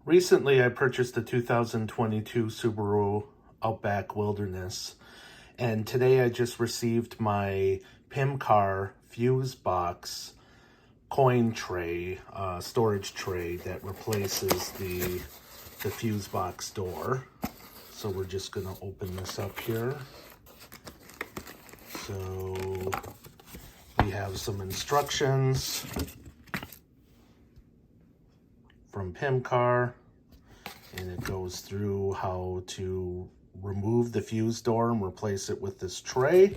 Recently, I purchased a 2022 Subaru Outback Wilderness, and today I just received my PIMCAR fuse box coin tray, storage tray that replaces the fuse box door. So we're just going to open this up here. So we have some instructions from PIMCAR, and it goes through how to remove the fuse door and replace it with this tray.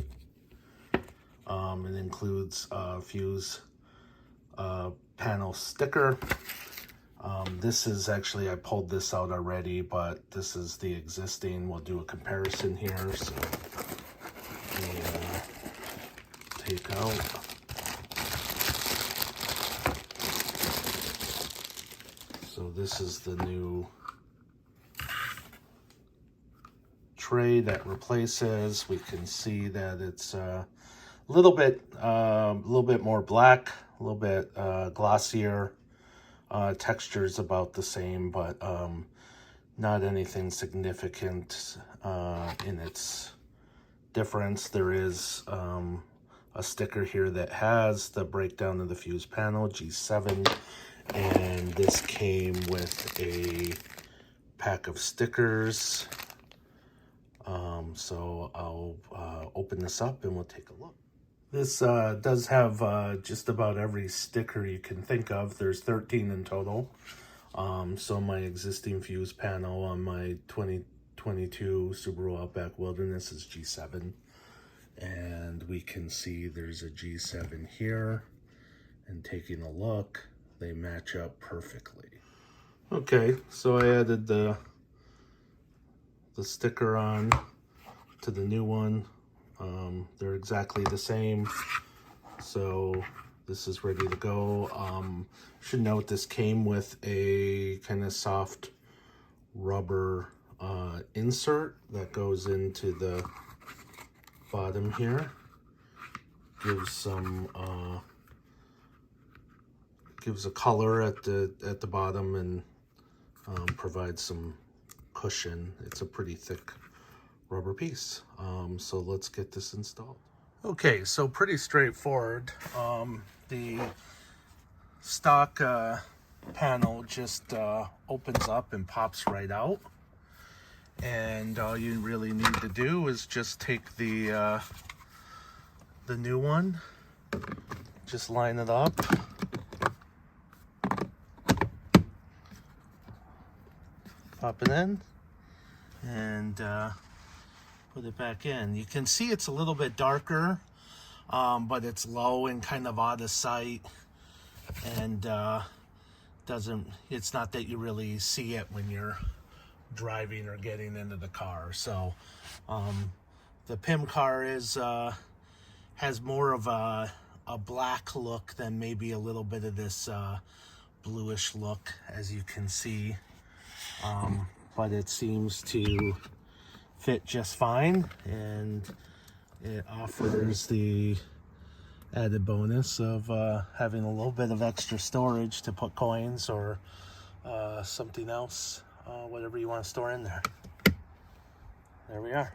It includes a fuse panel sticker. This is actually, I pulled this out already, but this is the existing. We'll do a comparison here. So take out. So this is the new tray that replaces. We can see that it's a little bit more black, a little bit glossier. Texture's about the same, but not anything significant in its difference. There is a sticker here that has the breakdown of the fuse panel, G7, and this came with a pack of stickers. So I'll open this up and we'll take a look. This does have just about every sticker you can think of. There's 13 in total. So my existing fuse panel on my 2022 Subaru Outback Wilderness is G7. And we can see there's a G7 here. And taking a look, they match up perfectly. Okay, so I added the sticker on to the new one. They're exactly the same, so this is ready to go. Should note this came with a kind of soft rubber insert that goes into the bottom here. Gives some gives a color at the bottom and provides some cushion. It's a pretty thick rubber piece. So let's get this installed. Okay, so pretty straightforward. The stock panel just opens up and pops right out, and all you really need to do is just take the new one, just line it up, pop it in, and put it back in. You can see it's a little bit darker, but it's low and kind of out of sight, and it's not that you really see it when you're driving or getting into the car. So the PIMCAR has more of a black look than maybe a little bit of this bluish look, as you can see, but it seems to fit just fine, and it offers the added bonus of having a little bit of extra storage to put coins or something else, whatever you want to store in there. There we are.